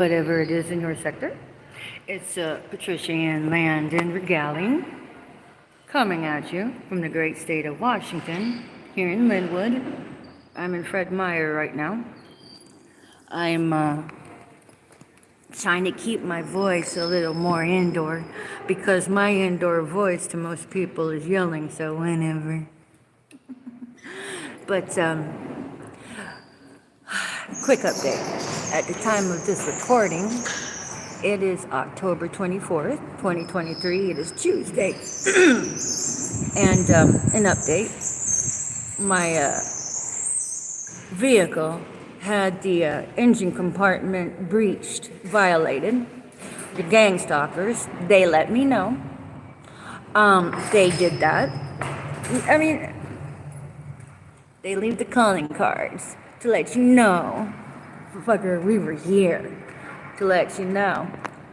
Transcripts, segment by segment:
whatever it is in your sector. It's Patricia Ann Landon regaling, coming at you from the great state of Washington, here in Linwood. I'm in Fred Meyer right now. I'm trying to keep my voice a little more indoor because my indoor voice to most people is yelling, so whenever. But quick update. At the time of this recording, it is October 24th, 2023. It is Tuesday. And an update. My vehicle had the engine compartment breached, violated. The gang stalkers, they let me know. They did that. I mean, they leave the calling cards to let you know, fucker, we were here. To let you know,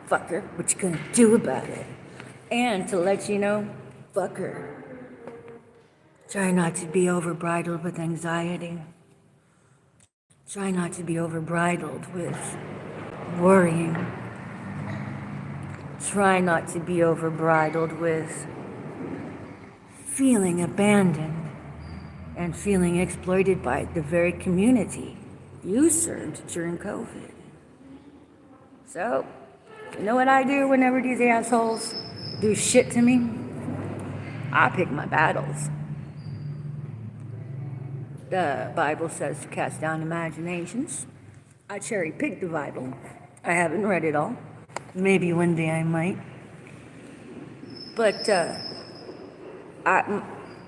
fucker, what you gonna do about it? And to let you know, fucker, try not to be overbridled with anxiety. Try not to be overbridled with worrying. Try not to be overbridled with feeling abandoned and feeling exploited by the very community you served during COVID. So, you know what I do whenever these assholes do shit to me? I pick my battles. The Bible says to cast down imaginations. I cherry pick the Bible. I haven't read it all. Maybe one day I might. But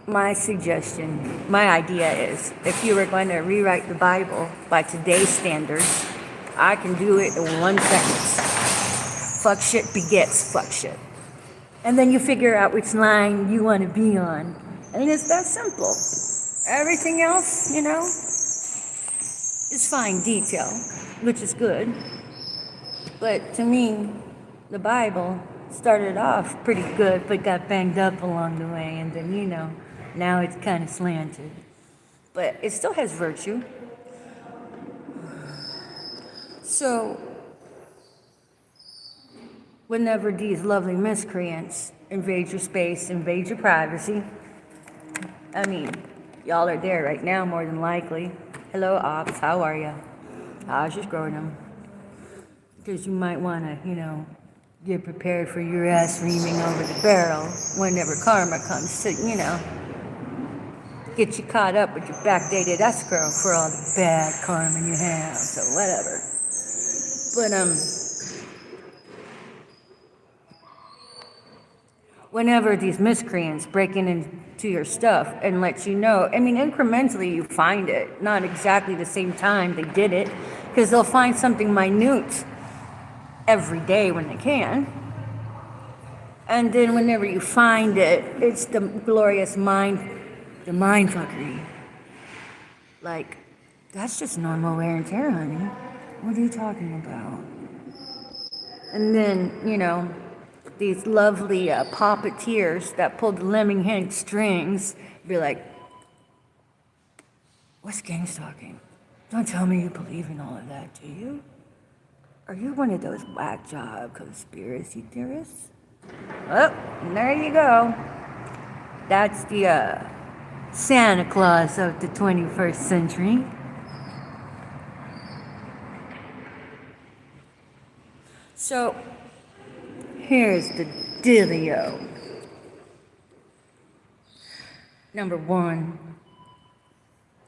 my suggestion, my idea is, if you were going to rewrite the Bible by today's standards, I can do it in one sentence. Fuck shit begets fuck shit. And then you figure out which line you want to be on. And it's that simple. Everything else, you know, is fine detail, which is good. But to me, the Bible started off pretty good, but got banged up along the way. And then, you know, now it's kind of slanted. But it still has virtue. So, whenever these lovely miscreants invade your space, invade your privacy, I mean, y'all are there right now more than likely. Hello, Ops, how are ya? I was just growing them. Because you might want to, you know, get prepared for your ass reaming over the barrel whenever karma comes to, you know, get you caught up with your backdated escrow for all the bad karma you have, so whatever. But, whenever these miscreants break into your stuff and let you know, I mean, incrementally you find it, not exactly the same time they did it, because they'll find something minute every day when they can. And then whenever you find it, it's the glorious mind fuckery. Like, that's just normal wear and tear, honey. What are you talking about? And then, you know, these lovely puppeteers that pull the lemming hen strings be like, what's gang stalking? Don't tell me you believe in all of that, do you? Are you one of those whack job conspiracy theorists? Oh, there you go. That's the Santa Claus of the 21st century. So, here's the dealio. Number one,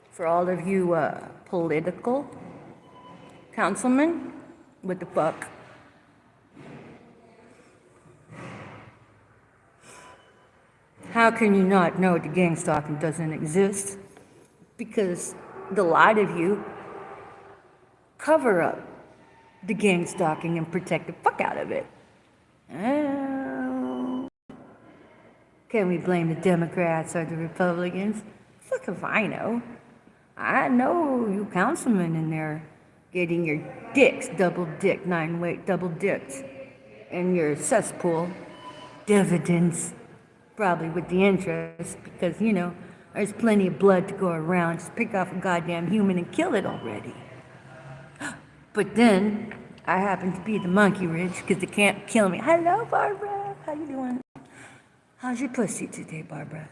for all of you political councilmen, what the fuck? How can you not know the gang stalking doesn't exist? Because the lot of you cover up the gang stalking and protect the fuck out of it. Oh. Can we blame the Democrats or the Republicans? Fuck if I know. I know you councilmen in there getting your dicks double-dicked, 9-weight double-dicked, and your cesspool dividends, probably with the interest, because, you know, there's plenty of blood to go around. Just pick off a goddamn human and kill it already. But then, I happen to be the monkey wrench because they can't kill me. Hello, Barbara. How you doing? How's your pussy today, Barbara?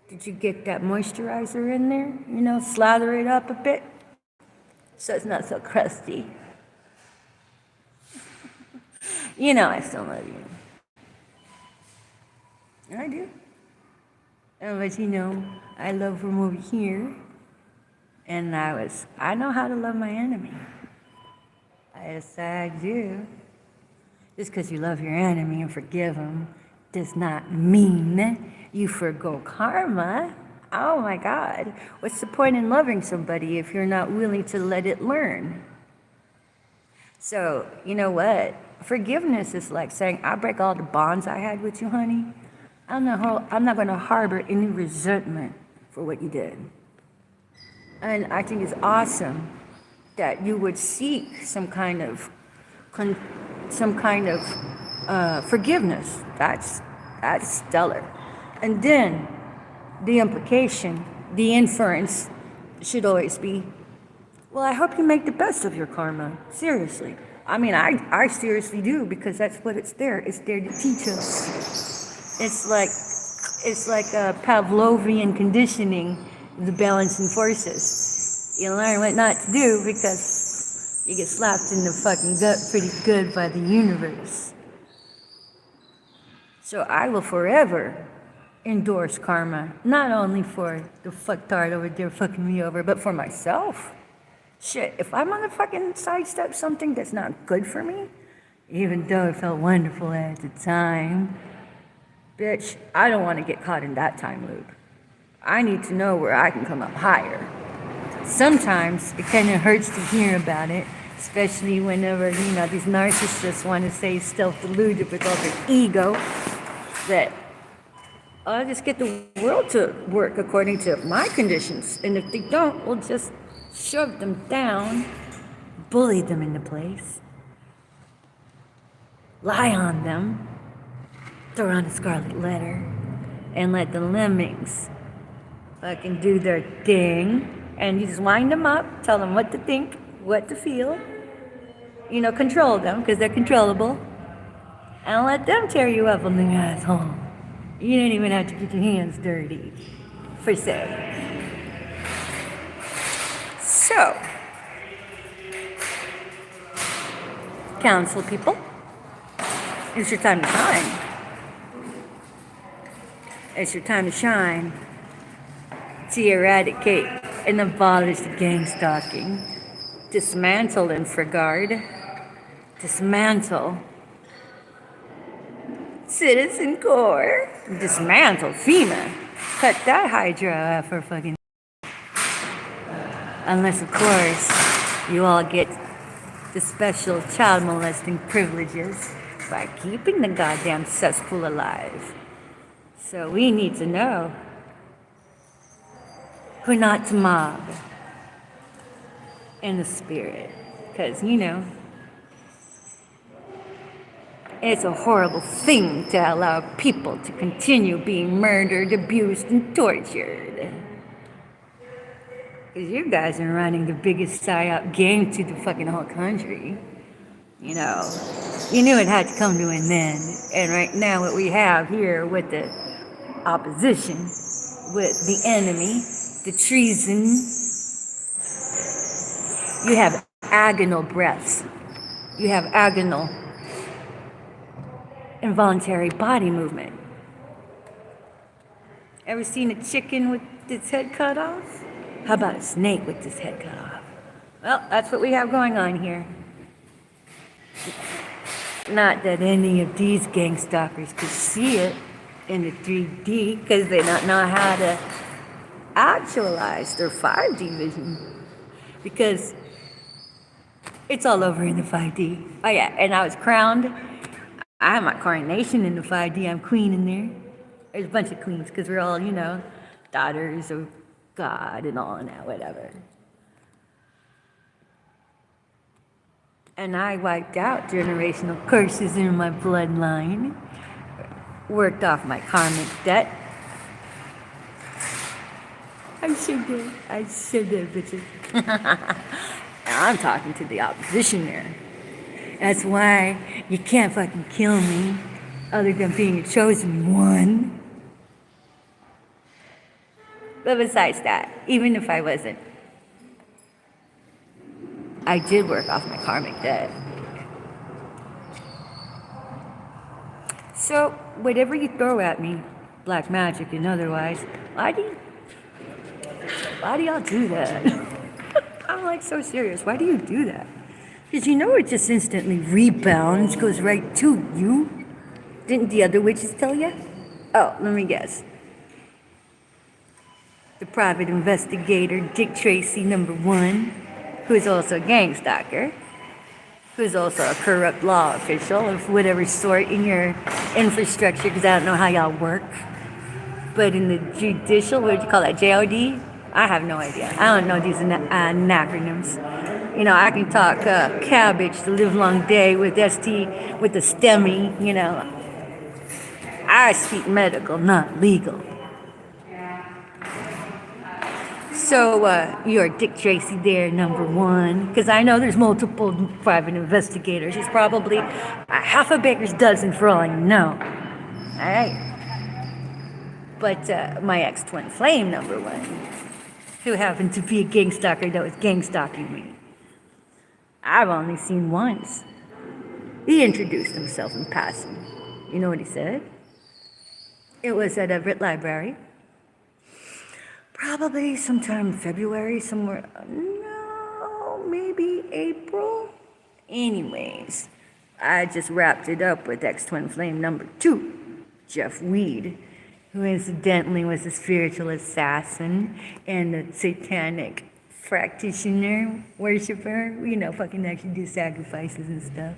Did you get that moisturizer in there? You know, slather it up a bit so it's not so crusty. You know I still love you. I do. But you know, I love from over here. And I know how to love my enemy. Yes, I do. Just because you love your enemy and forgive him does not mean you forgo karma. Oh my God. What's the point in loving somebody if you're not willing to let it learn? So, you know what? Forgiveness is like saying, I break all the bonds I had with you, honey. I'm not going to harbor any resentment for what you did. And I think it's awesome that you would seek some kind of forgiveness. That's stellar. And then the implication, the inference should always be, well, I hope you make the best of your karma. Seriously. I mean, I seriously do, because that's what it's there. It's there to teach us. It's like a Pavlovian conditioning, the balancing forces. You learn what not to do because you get slapped in the fucking gut pretty good by the universe. So I will forever endorse karma, not only for the fucktard over there fucking me over, but for myself. Shit, if I'm gonna fucking sidestep something that's not good for me, even though it felt wonderful at the time, bitch, I don't want to get caught in that time loop. I need to know where I can come up higher. Sometimes it kind of hurts to hear about it, especially whenever, you know, these narcissists want to say self-deluded with all their ego, that I'll just get the world to work according to my conditions. And if they don't, we'll just shove them down, bully them into place, lie on them, throw on a scarlet letter, and let the lemmings fucking do their thing. And you just wind them up, tell them what to think, what to feel, you know, control them because they're controllable, and let them tear you up on the asshole. You don't even have to get your hands dirty, per se. So, counsel people, it's your time to shine. It's your time to shine, to eradicate and abolish the gang stalking, dismantle InfraGard, dismantle Citizen Corps, dismantle FEMA, cut that Hydra for fucking. Unless, of course, you all get the special child molesting privileges by keeping the goddamn cesspool alive. So we need to know who not to mob in the spirit. Because, you know, it's a horrible thing to allow people to continue being murdered, abused, and tortured. Because you guys are running the biggest psyop game to the fucking whole country. You know, you knew it had to come to an end. And right now what we have here with the opposition, with the enemy, the treason, you have agonal breaths. You have agonal involuntary body movement. Ever seen a chicken with its head cut off? How about a snake with its head cut off? Well, that's what we have going on here. Not that any of these gang stalkers could see it in the 3D because they don't know how to actualize their 5D vision, because it's all over in the 5D. Oh yeah, and I was crowned. I have my coronation in the 5D. I'm queen in there. There's a bunch of queens because we're all, you know, daughters of God and all and that, whatever. And I wiped out generational curses in my bloodline, worked off my karmic debt. I sure did, bitches. And I'm talking to the opposition there. That's why you can't fucking kill me, other than being a chosen one. But besides that, even if I wasn't, I did work off my karmic debt. So, whatever you throw at me, black magic and otherwise, why do y'all do that? I'm like so serious. Why do you do that? Because you know it just instantly rebounds, goes right to you. Didn't the other witches tell you? Oh, let me guess. The private investigator, Dick Tracy, #1, who is also a gang stalker, who's also a corrupt law official of whatever sort in your infrastructure, because I don't know how y'all work. But in the judicial, what do you call that, JOD? I have no idea. I don't know these acronyms. You know, I can talk cabbage the livelong day with with the STEMI, you know. I speak medical, not legal. So, you're Dick Tracy there, #1, because I know there's multiple private investigators. He's probably a half a baker's dozen for all I know. All right. But my ex-twin flame, #1, who happened to be a gang stalker that was gang stalking me, I've only seen once. He introduced himself in passing. You know what he said? It was at Everett Library. Probably sometime in February, somewhere, no, maybe April. Anyways, I just wrapped it up with ex-twin flame #2, Jeff Weed, who incidentally was a spiritual assassin and a satanic practitioner, worshiper, you know, fucking actually do sacrifices and stuff.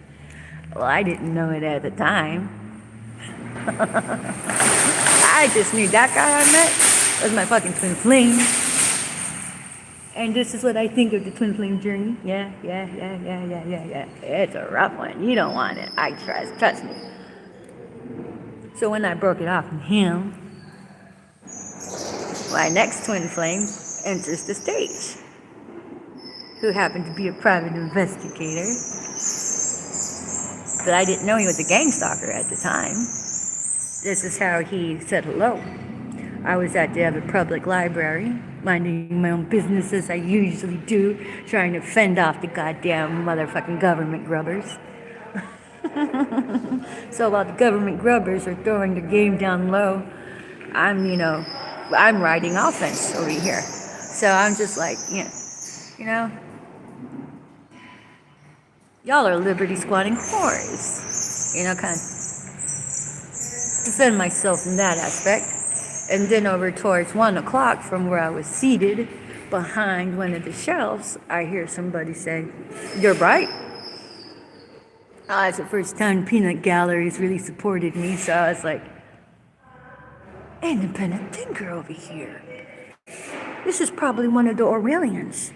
Well, I didn't know it at the time. I just knew that guy I met was my fucking twin flame. And this is what I think of the twin flame journey. Yeah. It's a rough one. You don't want it. I trust me. So when I broke it off from him, my next twin flame enters the stage, who happened to be a private investigator. But I didn't know he was a gang stalker at the time. This is how he said hello. I was at the Everett Public Library, minding my own business as I usually do, trying to fend off the goddamn motherfucking government grubbers. So while the government grubbers are throwing their game down low, I'm riding offense over here. So I'm just like, you know, y'all are liberty squatting whores. You know, kind of defend myself in that aspect. And then over towards 1 o'clock from where I was seated behind one of the shelves, I hear somebody say, "You're bright." It's the first time Peanut Gallery's really supported me, so I was like, independent thinker over here. This is probably one of the Aurelians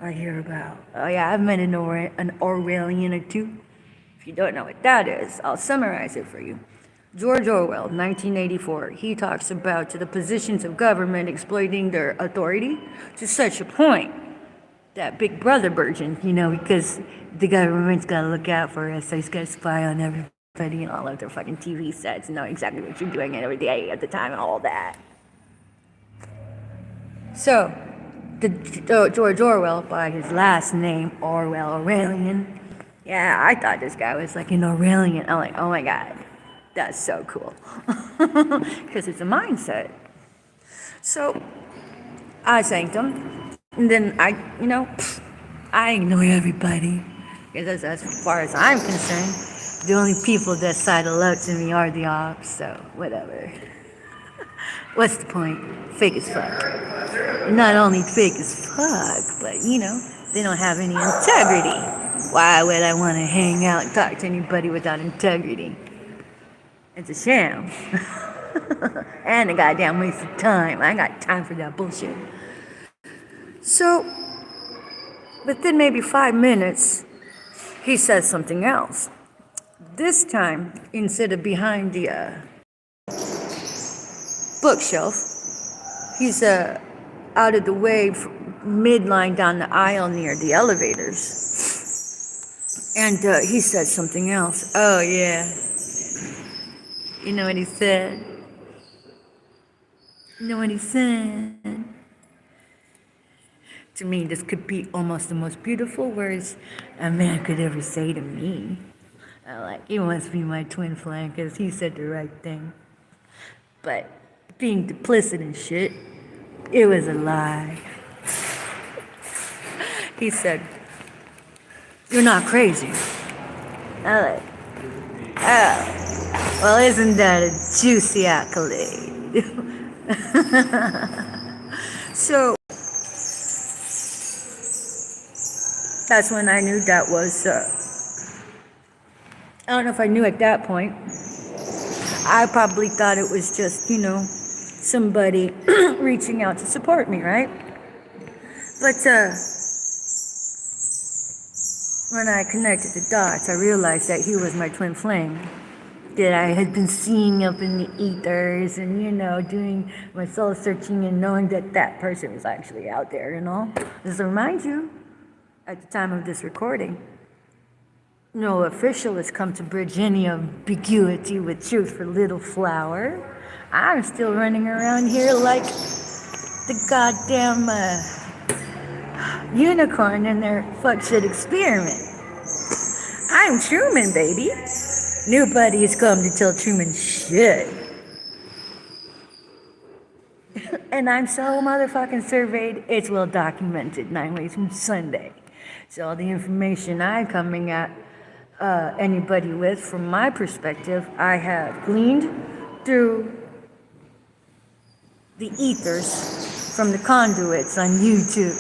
I hear about. Oh yeah, I've met an Aurelian or two. If you don't know what that is, I'll summarize it for you. George Orwell, 1984, he talks about the positions of government exploiting their authority to such a point that Big Brother version, you know, because the government's got to look out for us, so he's got to spy on everybody and all of their fucking TV sets and know exactly what you're doing every day at the time and all that. So, George Orwell, by his last name, Aurelian, yeah, I thought this guy was like an Aurelian. I'm like, oh my God. That's so cool. Because it's a mindset. So, I thanked him. And then I ignore everybody. Because as far as I'm concerned, the only people that sidle up to me are the ops. So, whatever. What's the point? Fake as fuck. Not only fake as fuck, but, they don't have any integrity. Why would I want to hang out and talk to anybody without integrity? It's a sham. And a goddamn waste of time. I ain't got time for that bullshit. So, within maybe 5 minutes, he says something else. This time, instead of behind the bookshelf, he's out of the way, midline down the aisle near the elevators. And he said something else. Oh, yeah. You know what he said? You know what he said? To me, this could be almost the most beautiful words a man could ever say to me. He wants to be my twin flame because he said the right thing. But being duplicit and shit, it was a lie. He said, "You're not crazy." I'm oh, well, isn't that a juicy accolade? So that's when I knew that was, I don't know if I knew at that point. I probably thought it was just, somebody reaching out to support me, right? But when I connected the dots, I realized that he was my twin flame that I had been seeing up in the ethers and, doing my soul searching and knowing that that person was actually out there, Just to remind you, at the time of this recording, no official has come to bridge any ambiguity with truth for Little Flower. I'm still running around here like the goddamn unicorn in their fuck shit experiment. I'm Truman, baby. Nobody's come to tell Truman shit. And I'm so motherfucking surveyed, it's well documented 9 ways from Sunday. So all the information I'm coming at anybody with, from my perspective, I have gleaned through the ethers from the conduits on YouTube.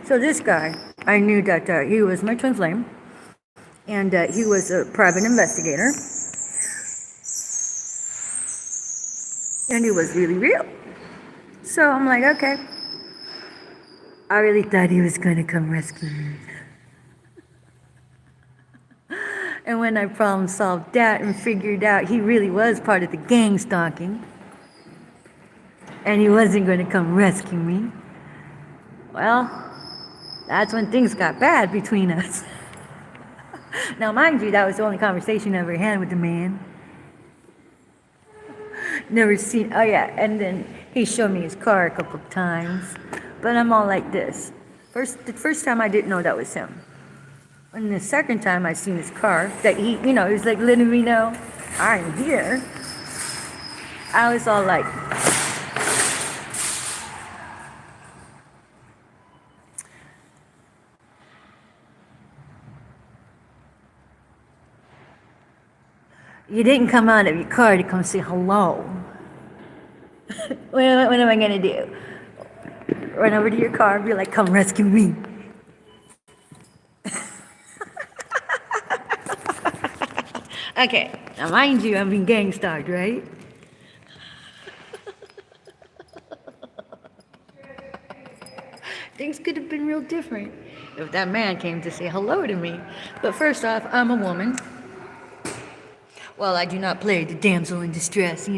So this guy, I knew that he was my twin flame, and he was a private investigator, and he was really real. So I'm like, okay. I really thought he was going to come rescue me. And when I problem solved that and figured out he really was part of the gang stalking, and he wasn't going to come rescue me, well, that's when things got bad between us. Now, mind you, that was the only conversation I ever had with the man. Never seen, oh yeah, and then he showed me his car a couple of times. But I'm all like this. The first time I didn't know that was him. And the second time I seen his car, that he was like letting me know, I'm here. I was all like, you didn't come out of your car to come say hello. What am I gonna do? Run over to your car and be like, come rescue me. Okay, now mind you, I'm being gang stalked, right? Things could have been real different if that man came to say hello to me. But first off, I'm a woman. Well, I do not play the damsel in distress,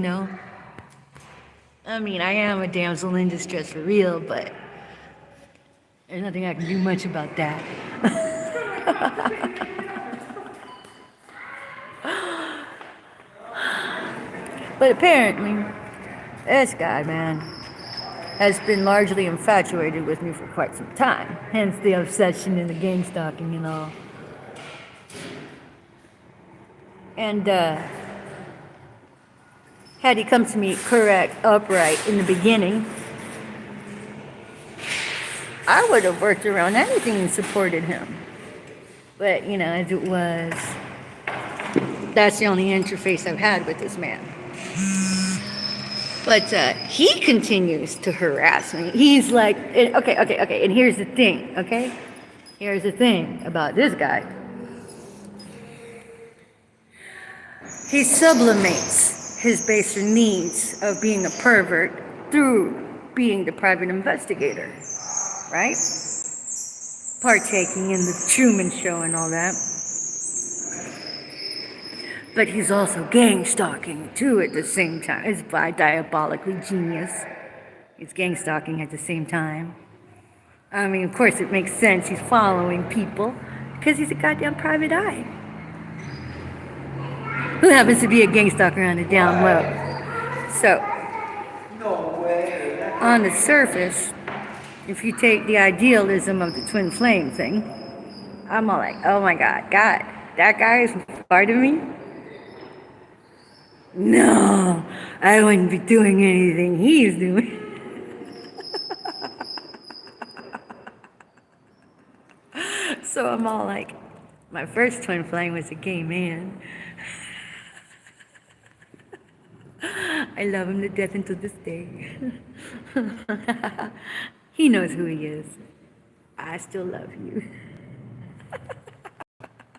I mean, I am a damsel in distress for real, but there's nothing I can do much about that. But apparently, this guy, man, has been largely infatuated with me for quite some time. Hence the obsession and the gang stalking and all. And had he come to me upright in the beginning, I would have worked around anything and supported him. But, as it was, that's the only interface I've had with this man. But he continues to harass me. He's like, okay, and here's the thing, okay? Here's the thing about this guy. He sublimates his baser needs of being a pervert through being the private investigator, right? Partaking in the Truman Show and all that. But he's also gang stalking too at the same time. It's diabolically genius. He's gang stalking at the same time. I mean, of course it makes sense. He's following people Because he's a goddamn private eye. Who happens to be a gang stalker on the down low. So, on the surface, if you take the idealism of the twin flame thing, I'm all like, oh my God, that guy is part of me? No, I wouldn't be doing anything he's doing. So I'm all like, my first twin flame was a gay man. I love him to death until this day. He knows who he is. I still love you.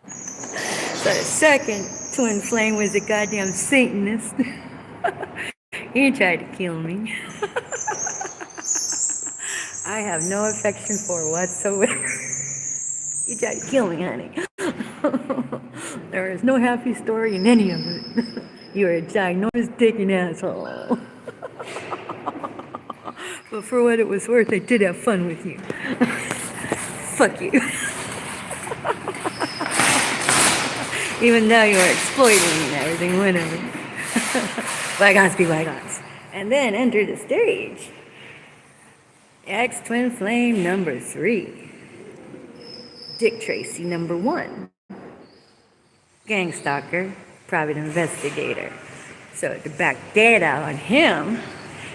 So the second twin flame was a goddamn Satanist. He tried to kill me. I have no affection for whatsoever. He tried to kill me, honey. There is no happy story in any of it. You're a ginormous dick and asshole. But for what it was worth, I did have fun with you. Fuck you. Even though you were exploiting me and everything, whatever. Bygones be bygones. And then enter the stage. Ex-twin flame number 3. Dick Tracy number 1. Gang stalker, private investigator. So to back data on him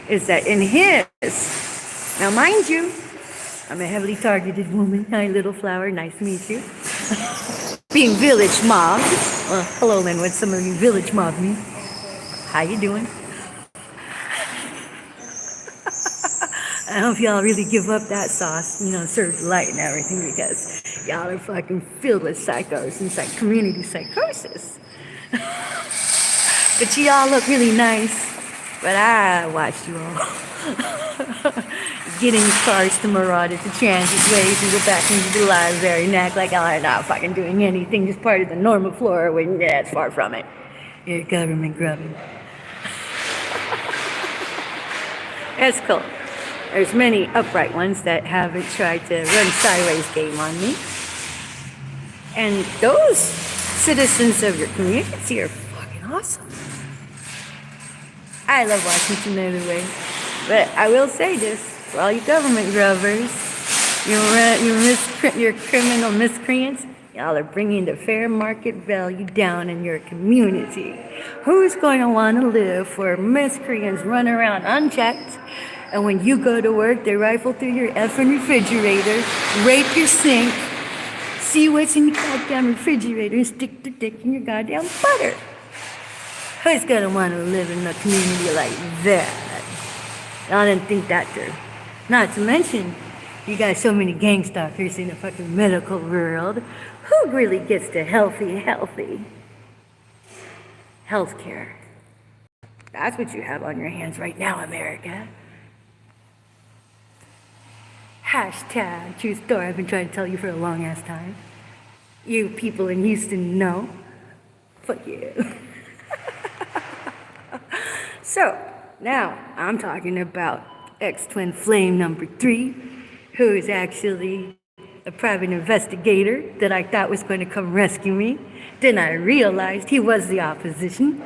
is that in his, now mind you, I'm a heavily targeted woman. Hi, little flower, nice to meet you. Being village mobbed. Well, hello, Linwood, some of you village mobbed me. How you doing? I hope y'all really give up that sauce, served light and everything, because y'all are fucking filled with psychos and community psychosis. But y'all look really nice. But I watched you all get in cars to maraud at the transit ways and go back into the library and act like y'all are not fucking doing anything, just part of the normal flora when that's far from it. You're government grubbing. That's cool. There's many upright ones that haven't tried to run sideways game on me. And those citizens of your community are fucking awesome. I love Washington either way. But I will say this, for all you government grubbers, your criminal miscreants, y'all are bringing the fair market value down in your community. Who's going to want to live where miscreants run around unchecked, and when you go to work, they rifle through your effing refrigerator, rape your sink, see what's in the goddamn refrigerator, and stick their dick in your goddamn butter? Who's going to want to live in a community like that? I didn't think that through. Not to mention, you got so many gang stalkers in the fucking medical world. Who really gets the healthy healthcare? That's what you have on your hands right now, America. Hashtag true story. I've been trying to tell you for a long ass time. You people in Houston know. Fuck you. So, now I'm talking about ex-twin flame number 3, who is actually a private investigator that I thought was going to come rescue me. Then I realized he was the opposition.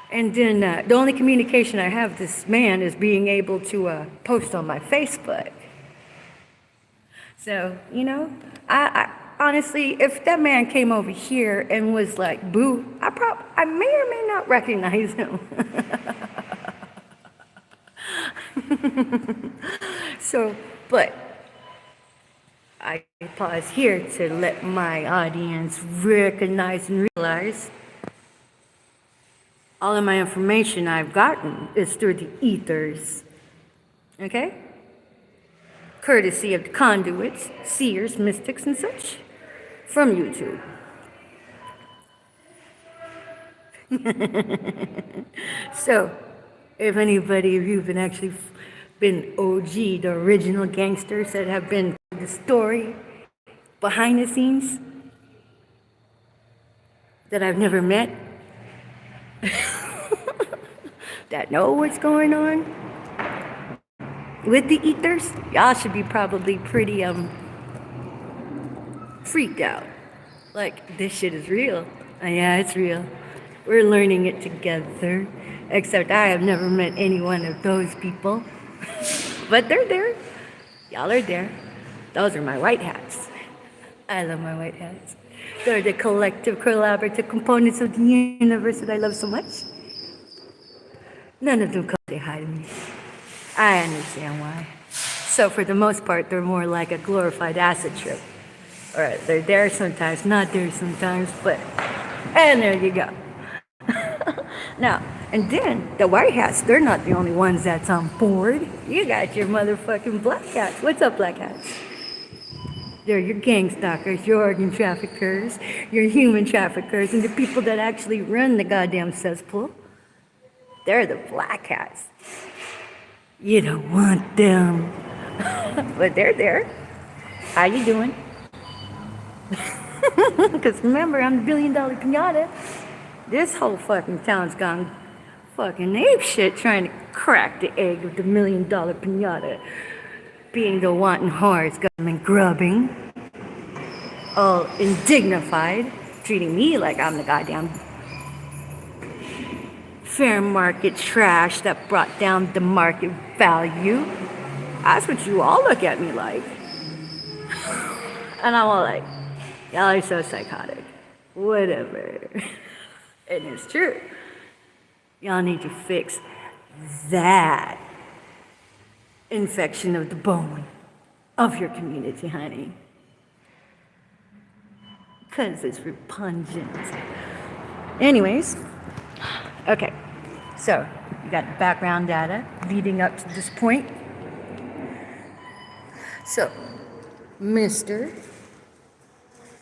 And then the only communication I have with this man is being able to post on my Facebook. So, I honestly, if that man came over here and was like, boo, I may or may not recognize him. So, but I pause here to let my audience recognize and realize all of my information I've gotten is through the ethers. Okay? Courtesy of the conduits, seers, mystics, and such from YouTube. So, if anybody of you have actually been OG, the original gangsters that have been the story behind the scenes that I've never met, that know what's going on, with the ethers, y'all should be probably pretty freaked out. Like, this shit is real. Yeah, it's real. We're learning it together. Except I have never met any one of those people. But they're there. Y'all are there. Those are my white hats. I love my white hats. They're the collective, collaborative components of the universe that I love so much. None of them come say hi to me. I understand why. So for the most part, they're more like a glorified acid trip. Alright, they're there sometimes, not there sometimes, but, and there you go. Now, and then the white hats, they're not the only ones that's on board. You got your motherfucking black hats. What's up, black hats? They're your gang stalkers, your organ traffickers, your human traffickers, and the people that actually run the goddamn cesspool. They're the black hats. You don't want them. But they're there. How you doing? Because remember, I'm the $1 billion pinata. This whole fucking town's gone fucking ape shit trying to crack the egg of the $1 million pinata. Being the wanton whores, government grubbing, all indignified, treating me like I'm the goddamn fair market trash that brought down the market value. That's what you all look at me like. And I'm all like, y'all are so psychotic. Whatever. And it's true. Y'all need to fix that infection of the bone of your community, honey. Because it's repugnant. Anyways, okay. So, you got the background data leading up to this point. So, Mr.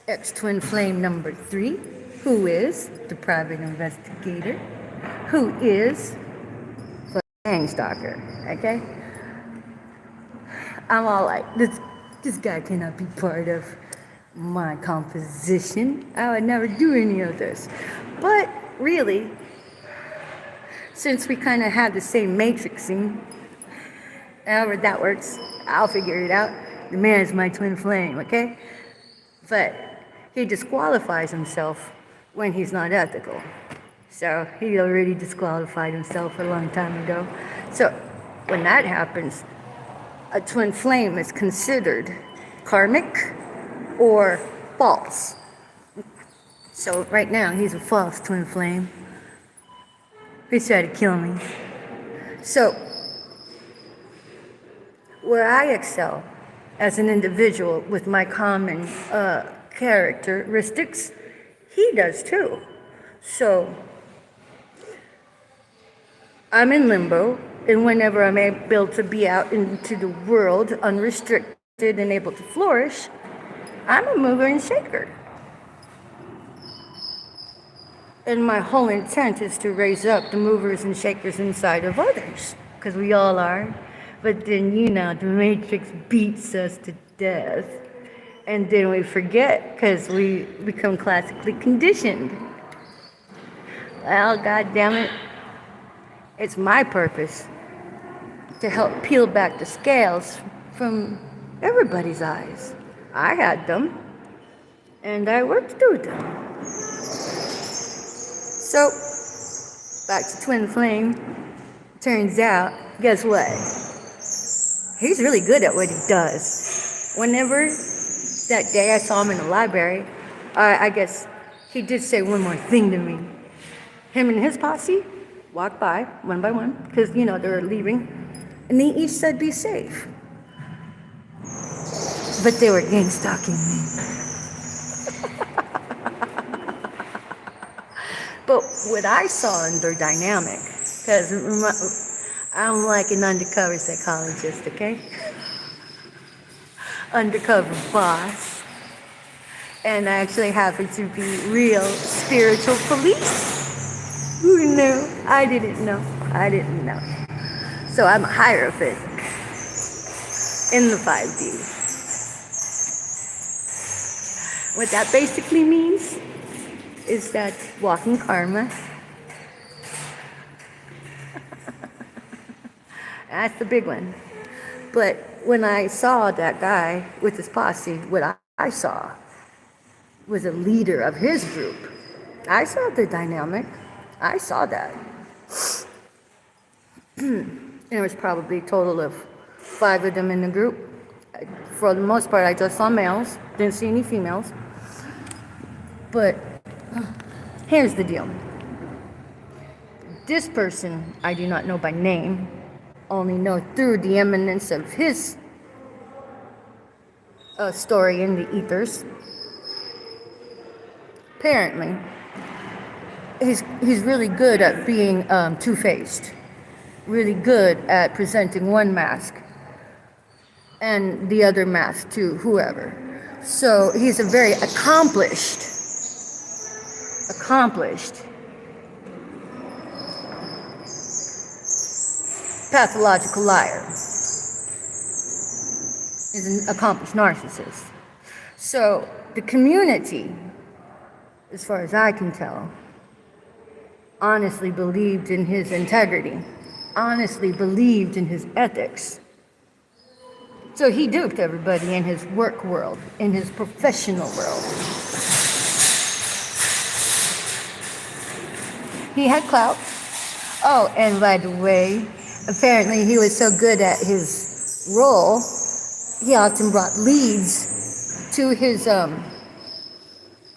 X-Twin Flame number 3, who is the private investigator, who is the gang stalker, okay? I'm all like, this guy cannot be part of my composition. I would never do any of this. But really, since we kind of have the same matrixing, however that works, I'll figure it out. The man is my twin flame, okay? But he disqualifies himself when he's not ethical. So he already disqualified himself a long time ago. So when that happens, a twin flame is considered karmic or false. So right now he's a false twin flame. He's trying to kill me. So where I excel as an individual with my common characteristics, he does too. So I'm in limbo, and whenever I'm able to be out into the world unrestricted and able to flourish, I'm a mover and shaker. And my whole intent is to raise up the movers and shakers inside of others, because we all are. But then, you know, the Matrix beats us to death. And then we forget, because we become classically conditioned. Well, God damn it, it's my purpose to help peel back the scales from everybody's eyes. I had them, and I worked through them. So, back to Twin Flame. Turns out, guess what? He's really good at what he does. Whenever that day I saw him in the library, I guess he did say one more thing to me. Him and his posse walked by, one by one, because, you know, they were leaving, and they each said, be safe. But they were gang stalking me. But what I saw in their dynamic, because I'm like an undercover psychologist, okay? Undercover boss. And I actually happen to be real spiritual police. Who knew? I didn't know. I didn't know. So I'm a hierophant in the 5D. What that basically means is that walking karma. That's the big one. But when I saw that guy with his posse, what I saw was a leader of his group. I saw the dynamic. I saw that. There was probably a total of 5 of them in the group. For the most part, I just saw males, didn't see any females. But here's the deal. This person I do not know by name, only know through the eminence of his story in the ethers. Apparently, he's really good at being two-faced, really good at presenting one mask and the other mask to whoever. So he's a very accomplished pathological liar. Is an accomplished narcissist. So the community, as far as I can tell, honestly believed in his integrity, honestly believed in his ethics. So he duped everybody in his work world, in his professional world. He had clout. Oh, and by the way, apparently he was so good at his role, he often brought leads to his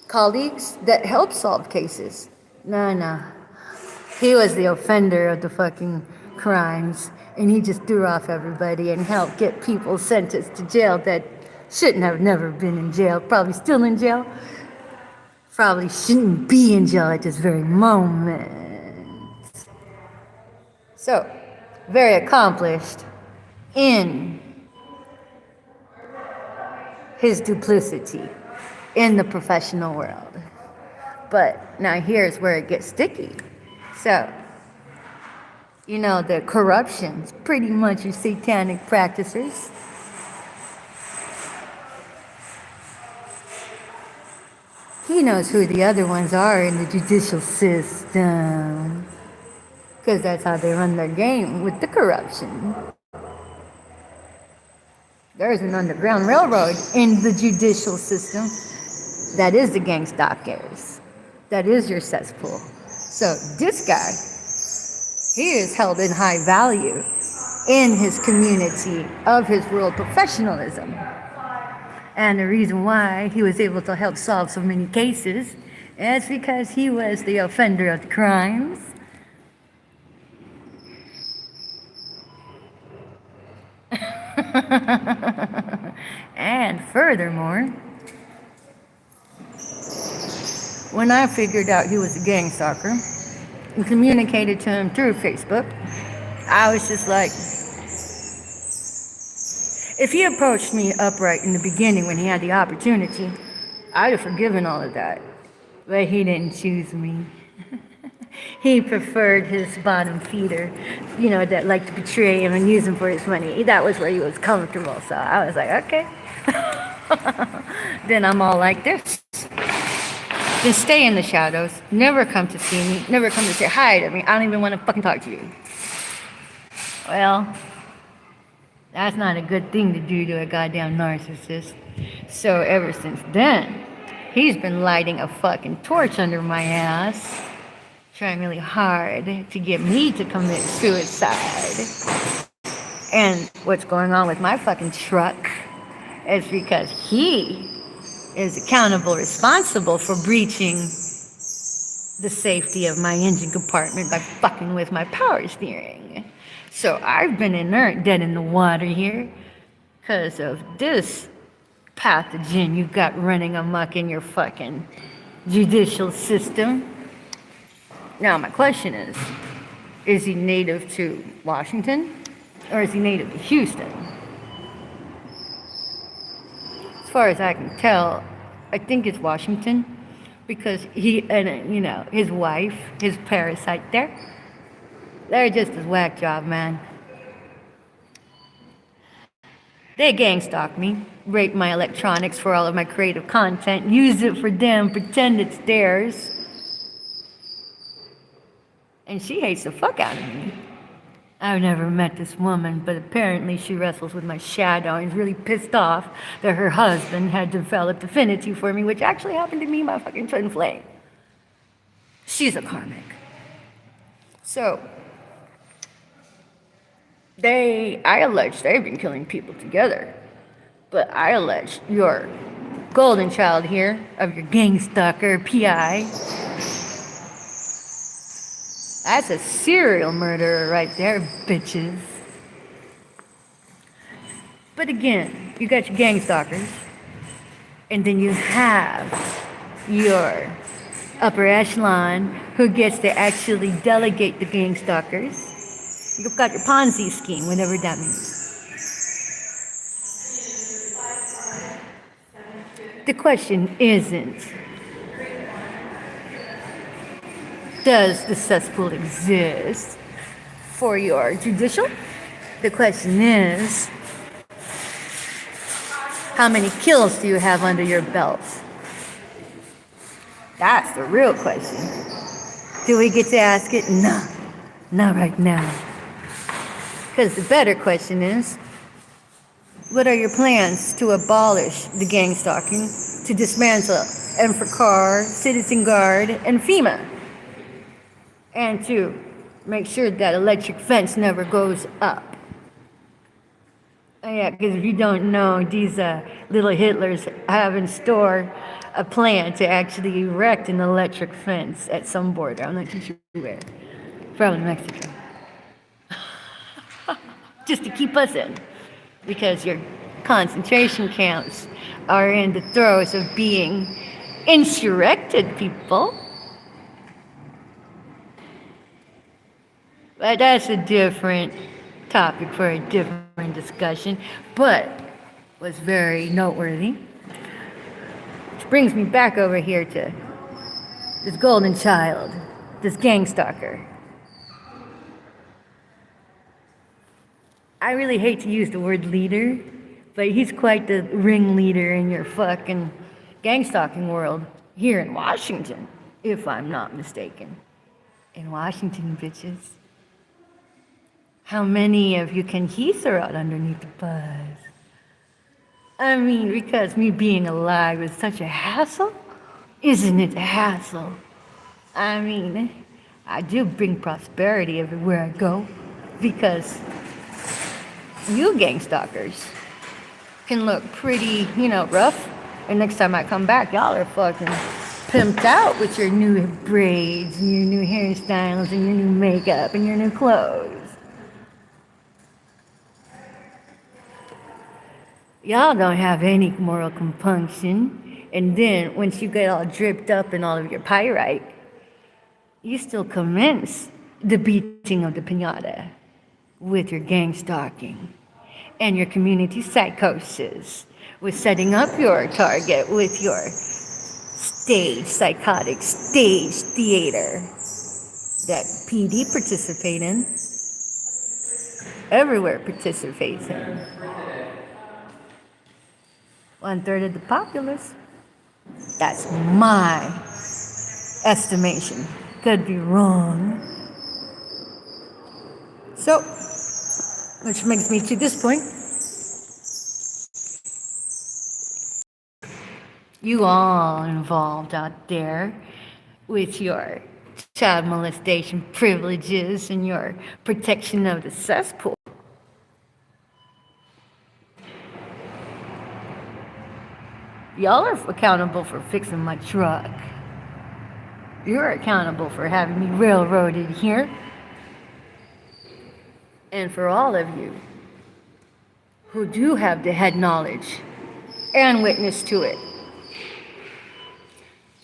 colleagues that helped solve cases. No. He was the offender of the fucking crimes, and he just threw off everybody and helped get people sentenced to jail that shouldn't have never been in jail, probably still in jail, probably shouldn't be in jail at this very moment. So, very accomplished in his duplicity in the professional world. But now here's where it gets sticky. So, you know, the corruption's pretty much your satanic practices. He knows who the other ones are in the judicial system, because that's how they run their game with the corruption. There's an underground railroad in the judicial system. That is the gang stalkers. That is your cesspool. So this guy, he is held in high value in his community of his world professionalism. And the reason why he was able to help solve so many cases is because he was the offender of the crimes. And furthermore, when I figured out he was a gang stalker and communicated to him through Facebook, I was just like, if he approached me upright in the beginning when he had the opportunity, I'd have forgiven all of that. But he didn't choose me. He preferred his bottom feeder, you know, that liked to betray him and use him for his money. That was where he was comfortable. So I was like, okay. Then I'm all like this. Just stay in the shadows. Never come to see me. Never come to say hi to me. I don't even want to fucking talk to you. Well, that's not a good thing to do to a goddamn narcissist. So ever since then, he's been lighting a fucking torch under my ass, trying really hard to get me to commit suicide. And what's going on with my fucking truck is because he is accountable, responsible for breaching the safety of my engine compartment by fucking with my power steering. So I've been inert, dead in the water here, because of this pathogen you got running amok in your fucking judicial system. Now my question is he native to Washington or is he native to Houston? As far as I can tell, I think it's Washington, because he and you know his wife, his parasite there, they're just a whack job, man. They gang stalk me, rape my electronics for all of my creative content, use it for them, pretend it's theirs. And she hates the fuck out of me. I've never met this woman, but apparently she wrestles with my shadow and is really pissed off that her husband had developed affinity for me, which actually happened to me, my fucking twin flame. She's a karmic. So, I allege they've been killing people together. But I allege your golden child here, of your gang stalker, PI, that's a serial murderer right there, bitches. But again, you got your gang stalkers, and then you have your upper echelon who gets to actually delegate the gang stalkers. You've got your Ponzi scheme, whatever that means. The question isn't, does the cesspool exist for your judicial? The question is, how many kills do you have under your belt? That's the real question. Do we get to ask it? No, not right now. Because the better question is, what are your plans to abolish the gang stalking, to dismantle Enforcar, Citizen Guard, and FEMA? And to make sure that electric fence never goes up. Yeah, because if you don't know, these little Hitlers have in store a plan to actually erect an electric fence at some border. I'm not too sure where. Probably Mexico. Just to keep us in. Because your concentration camps are in the throes of being insurrected, people. But that's a different topic for a different discussion, but was very noteworthy. Which brings me back over here to this golden child, this gang stalker. I really hate to use the word leader, but he's quite the ringleader in your fucking gang stalking world here in Washington, if I'm not mistaken. In Washington, bitches. How many of you can he throw out underneath the bus? I mean, because me being alive is such a hassle, isn't it a hassle? I mean, I do bring prosperity everywhere I go, because you gang stalkers can look pretty, rough, and next time I come back, y'all are fucking pimped out with your new braids and your new hairstyles and your new makeup and your new clothes. Y'all don't have any moral compunction, and then once you get all dripped up in all of your pyrite, you still commence the beating of the piñata with your gang stalking and your community psychosis, with setting up your target with your psychotic stage theater that PD participate in, everywhere participates in. 1/3 of the populace. That's my estimation. Could be wrong. So, which brings me to this point. You all involved out there with your child molestation privileges and your protection of the cesspool. Y'all are accountable for fixing my truck. You're accountable for having me railroaded here. And for all of you who do have the head knowledge and witness to it,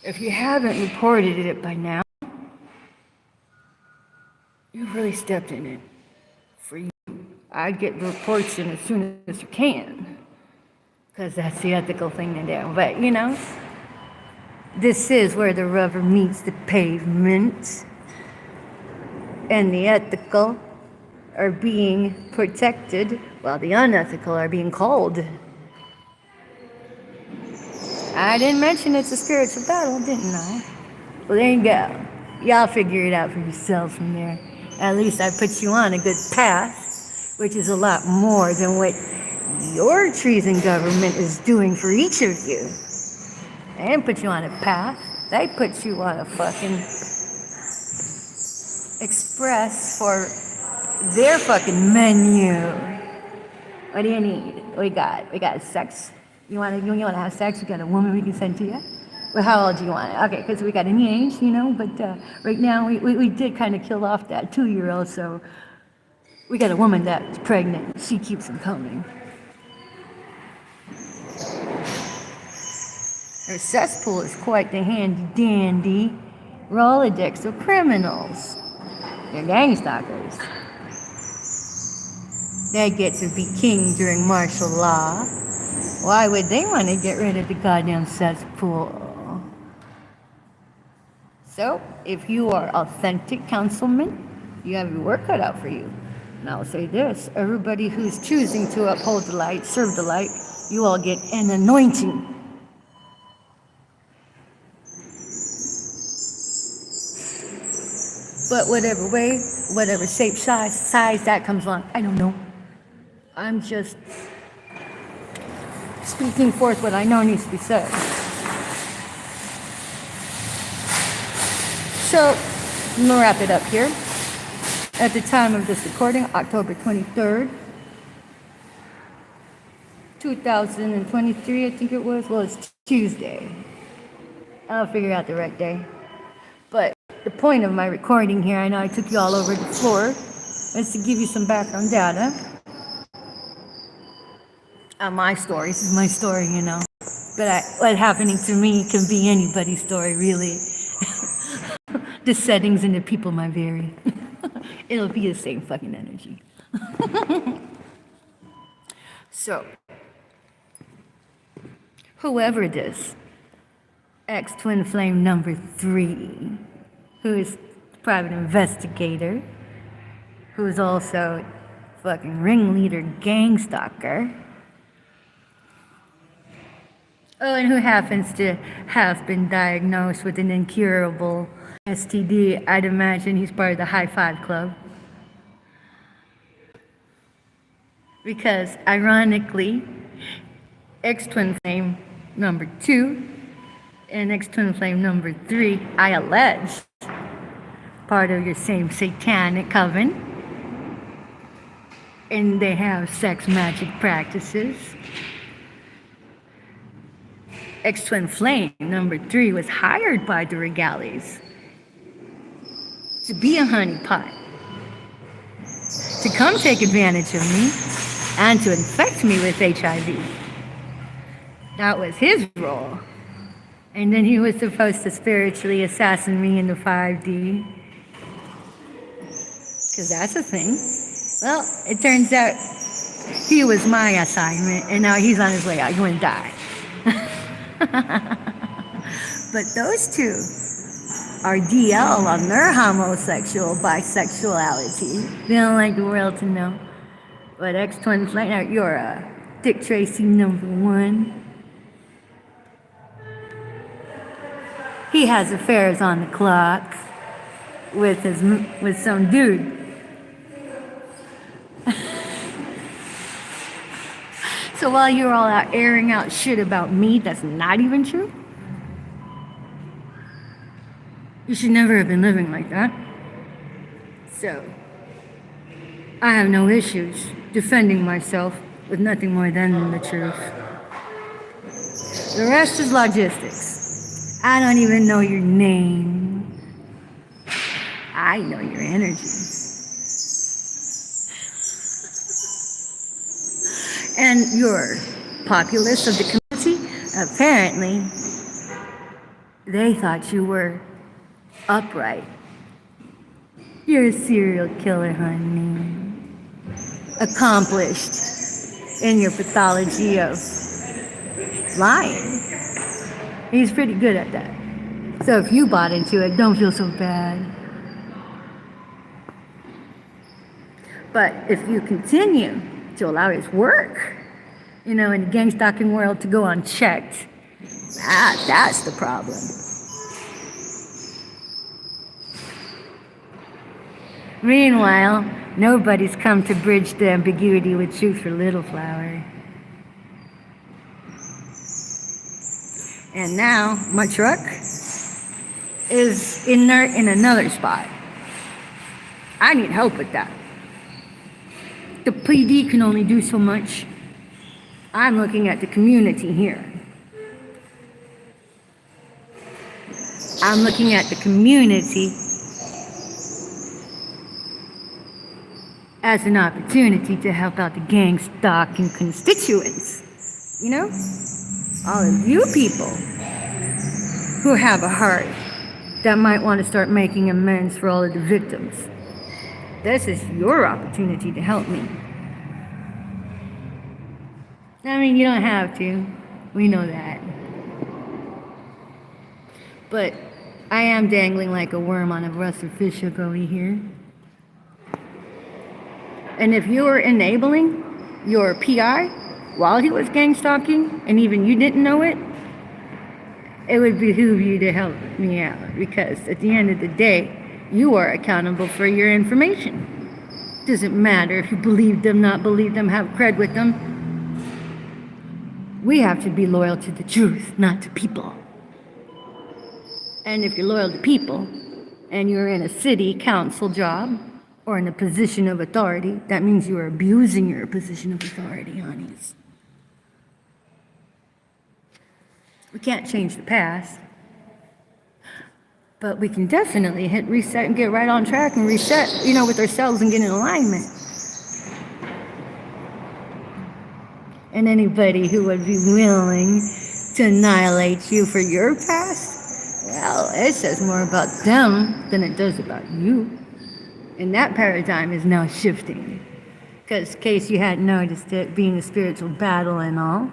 if you haven't reported it by now, you've really stepped in it. For you, I'd get the reports in as soon as you can, because that's the ethical thing to do. But, this is where the rubber meets the pavement, and the ethical are being protected while the unethical are being called. I didn't mention it's a spiritual battle, didn't I? Well, there you go. Y'all figure it out for yourselves from there. At least I put you on a good path, which is a lot more than what your treason government is doing for each of you. They didn't put you on a path. They put you on a fucking express for their fucking menu. What do you need? We got sex. You wanna have sex? We got a woman we can send to you. Well, how old do you want it? Okay, because we got any age, but right now we did kind of kill off that 2-year-old, so we got a woman that's pregnant. She keeps them coming. Her cesspool is quite the handy-dandy Rolodex of criminals. They're gang stalkers. They get to be king during martial law. Why would they want to get rid of the goddamn cesspool? So, if you are authentic councilman, you have your work cut out for you. And I'll say this, everybody who's choosing to uphold the light, serve the light, you all get an anointing. But whatever way, whatever shape, size that comes along, I don't know. I'm just speaking forth what I know needs to be said. So, I'm gonna wrap it up here. At the time of this recording, October 23rd, 2023, I think it was. Well, it's Tuesday. I'll figure out the right day. But the point of my recording here, I know I took you all over the floor, is to give you some background data on my story. This is my story, But what happening to me can be anybody's story, really. The settings and the people might vary. It'll be the same fucking energy. So, whoever this ex-twin flame number 3, who is private investigator, who is also fucking ringleader gang stalker, and who happens to have been diagnosed with an incurable STD, I'd imagine he's part of the High Five Club. Because, ironically, ex-twin flame number 2 and ex-twin flame number 3, I allege, part of your same satanic coven. And they have sex magic practices. Ex-twin flame number 3 was hired by the Regales to be a honeypot, to come take advantage of me, and to infect me with HIV. That was his role. And then he was supposed to spiritually assassinate me in the 5D. Because that's a thing. Well, it turns out he was my assignment, and now he's on his way out. He's going to die. But those two are DL on their homosexual bisexuality. They don't like the world to know. But ex-twin flame, you're a Dick Tracy number 1. He has affairs on the clock with some dude. So while you're all out airing out shit about me that's not even true, you should never have been living like that. So, I have no issues defending myself with nothing more than the truth. The rest is logistics. I don't even know your name. I know your energy. And your populace of the community, apparently, they thought you were upright. You're a serial killer, honey. Accomplished in your pathology of lying. He's pretty good at that. So if you bought into it, don't feel so bad. But if you continue to allow his work, in the gang stalking world to go unchecked, that's the problem. Meanwhile, nobody's come to bridge the ambiguity with truth for Little Flower. And now, my truck is inert in another spot. I need help with that. The PD can only do so much. I'm looking at the community here. I'm looking at the community as an opportunity to help out the gang stalking constituents. You know? All of you people who have a heart that might want to start making amends for all of the victims. This is your opportunity to help me. I mean, you don't have to. We know that. But I am dangling like a worm on a rusted fish hook over here. And if you were enabling your PI while he was gang stalking, and even you didn't know it, it would behoove you to help me out. Because at the end of the day, you are accountable for your information. Doesn't matter if you believe them, not believe them, have cred with them. We have to be loyal to the truth, not to people. And if you're loyal to people, and you're in a city council job, or in a position of authority, that means you are abusing your position of authority, honeys. We can't change the past, but we can definitely hit reset and get right on track and reset, with ourselves and get in alignment. And anybody who would be willing to annihilate you for your past, well, it says more about them than it does about you. And that paradigm is now shifting. Because in case you hadn't noticed it, being a spiritual battle and all,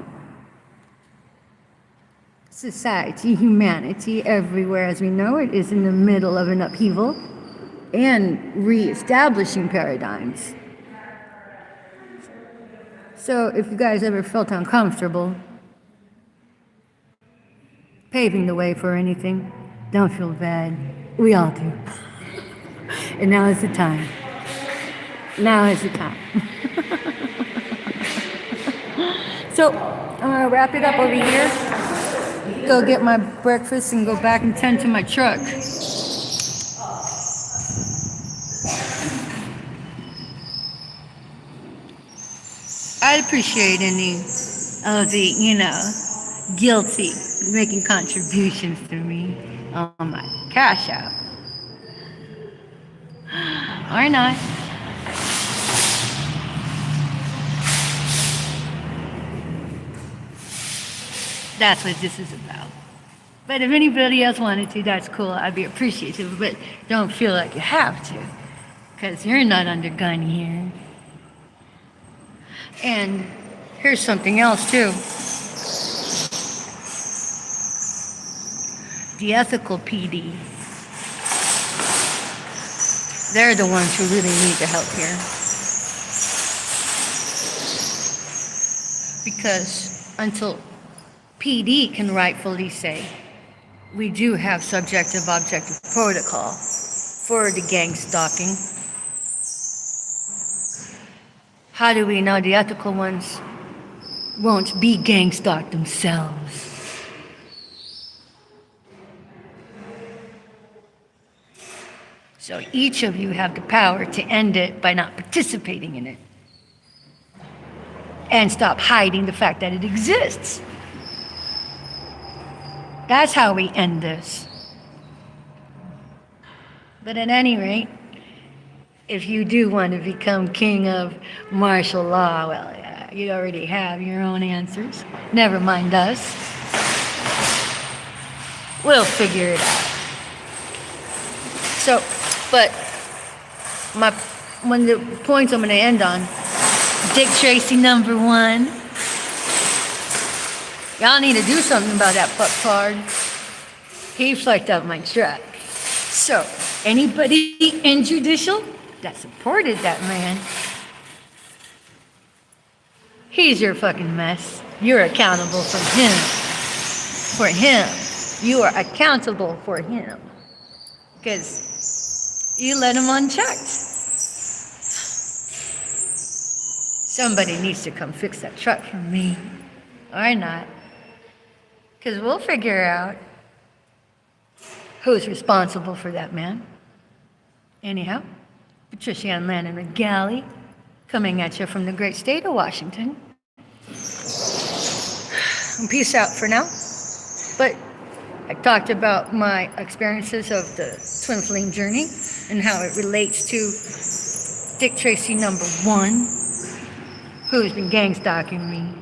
society, humanity, everywhere as we know it, is in the middle of an upheaval and re-establishing paradigms. So if you guys ever felt uncomfortable paving the way for anything, don't feel bad. We all do. And now is the time. Now is the time. So I'm gonna wrap it up over here. Go get my breakfast and go back and tend to my truck. I'd appreciate any of the, guilty making contributions to me on my Cash App. Or not. That's what this is about. But if anybody else wanted to, that's cool. I'd be appreciative, but don't feel like you have to, because you're not under gun here. And here's something else too. The ethical PD. They're the ones who really need the help here. Because until PD can rightfully say, we do have subjective-objective protocol for the gang stalking, how do we know the ethical ones won't be gang stalked themselves? So each of you have the power to end it by not participating in it. And stop hiding the fact that it exists. That's how we end this. But at any rate, if you do want to become king of martial law, well, yeah, you already have your own answers. Never mind us. We'll figure it out. So, but one of the points I'm going to end on, Dick Tracy number 1. Y'all need to do something about that fucktard. He fucked up my truck. So, anybody in judicial that supported that man, he's your fucking mess. You're accountable for him. For him. You are accountable for him. Because you let him unchecked. Somebody needs to come fix that truck for me. Or not. Because we'll figure out who's responsible for that man. Anyhow, Patricia Ann Lannon McGalley, coming at you from the great state of Washington. Peace out for now. But I talked about my experiences of the twin flame journey and how it relates to Dick Tracy #1, who's been gang stalking me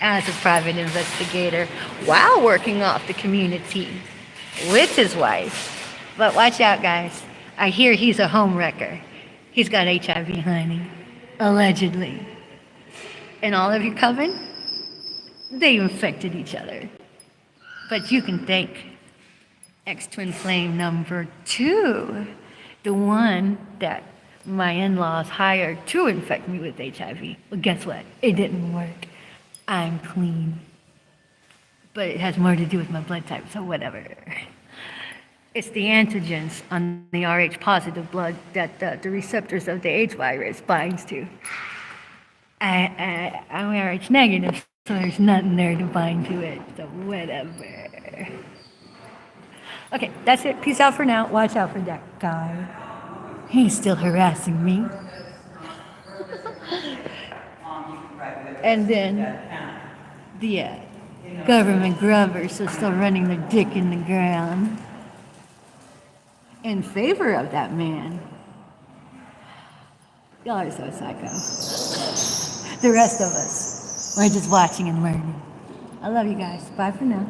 as a private investigator while working off the community with his wife. But watch out, guys. I hear he's a home wrecker. He's got HIV, honey. Allegedly. And all of you coven, they infected each other. But you can thank ex-twin flame #2, the one that my in-laws hired to infect me with HIV. Well, guess what? It didn't work. I'm clean. But it has more to do with my blood type, so whatever. It's the antigens on the Rh positive blood that the receptors of the H virus binds to. I'm Rh negative, so there's nothing there to bind to it, so whatever. Okay, that's it. Peace out for now. Watch out for that guy. He's still harassing me. And then the government grubbers are still running their dick in the ground in favor of that man. Y'all are so psycho. The rest of us, we're just watching and learning. I love you guys. Bye for now.